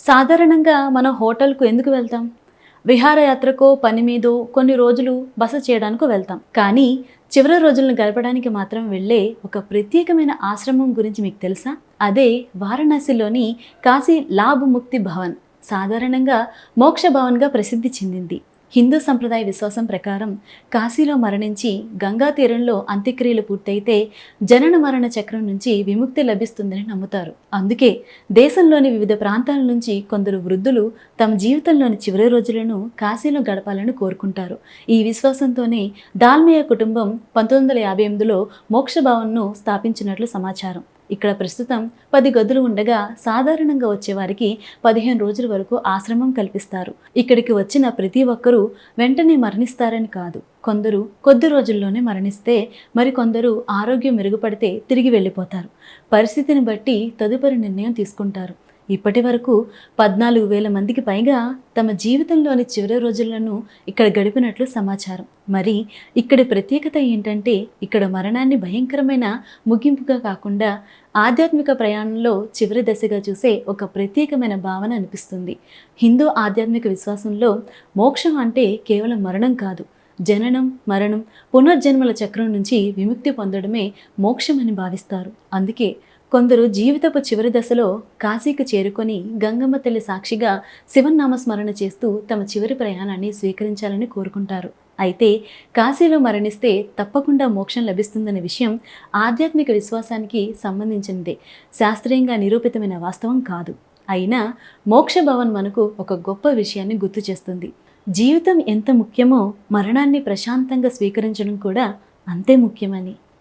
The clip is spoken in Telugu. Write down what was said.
సాధారణంగా మనం హోటల్‌కు ఎందుకు వెళ్తాం? విహారయాత్రకో, పని మీదో కొన్ని రోజులు బస చేయడానికో వెళ్తాం. కానీ చివరి రోజులను గడపడానికి మాత్రం వెళ్ళే ఒక ప్రత్యేకమైన ఆశ్రమం గురించి మీకు తెలుసా? అదే వారణాసిలోని కాశీ లాభ్ ముక్తి భవన్. సాధారణంగా మోక్ష భవన్‌గా ప్రసిద్ధి చెందింది. హిందూ సంప్రదాయ విశ్వాసం ప్రకారం కాశీలో మరణించి గంగా తీరంలో అంత్యక్రియలు పూర్తయితే జనన మరణ చక్రం నుంచి విముక్తి లభిస్తుందని నమ్ముతారు. అందుకే దేశంలోని వివిధ ప్రాంతాల నుంచి కొందరు వృద్ధులు తమ జీవితంలోని చివరి రోజులను కాశీలో గడపాలని కోరుకుంటారు. ఈ విశ్వాసంతోనే దాల్మియా కుటుంబం 1958లో మోక్ష భవన్ను స్థాపించినట్లు సమాచారం. ఇక్కడ ప్రస్తుతం 10 గదులు ఉండగా సాధారణంగా వచ్చేవారికి 15 రోజుల వరకు ఆశ్రమం కల్పిస్తారు. ఇక్కడికి వచ్చిన ప్రతి ఒక్కరూ వెంటనే మరణిస్తారని కాదు. కొందరు కొద్ది రోజుల్లోనే మరణిస్తే మరికొందరు ఆరోగ్యం మెరుగుపడితే తిరిగి వెళ్ళిపోతారు. పరిస్థితిని బట్టి తదుపరి నిర్ణయం తీసుకుంటారు. ఇప్పటి వరకు 14,000 మందికి పైగా తమ జీవితంలోని చివరి రోజులను ఇక్కడ గడిపినట్లు సమాచారం. మరి ఇక్కడి ప్రత్యేకత ఏంటంటే ఇక్కడ మరణాన్ని భయంకరమైన ముగింపుగా కాకుండా ఆధ్యాత్మిక ప్రయాణంలో చివరి దశగా చూసే ఒక ప్రత్యేకమైన భావన అనిపిస్తుంది. హిందూ ఆధ్యాత్మిక విశ్వాసంలో మోక్షం అంటే కేవలం మరణం కాదు, జననం, మరణం, పునర్జన్మల చక్రం నుంచి విముక్తి పొందడమే మోక్షమని భావిస్తారు. అందుకే కొందరు జీవితపు చివరి దశలో కాశీకి చేరుకొని గంగమ్మ తల్లి సాక్షిగా శివనామస్మరణ చేస్తూ తమ చివరి ప్రయాణాన్ని స్వీకరించాలని కోరుకుంటారు. అయితే కాశీలో మరణిస్తే తప్పకుండా మోక్షం లభిస్తుందనే విషయం ఆధ్యాత్మిక విశ్వాసానికి సంబంధించినదే, శాస్త్రీయంగా నిరూపితమైన వాస్తవం కాదు. అయినా మోక్ష భవన్ మనకు ఒక గొప్ప విషయాన్ని గుర్తు చేస్తుంది. జీవితం ఎంత ముఖ్యమో మరణాన్ని ప్రశాంతంగా స్వీకరించడం కూడా అంతే ముఖ్యమని.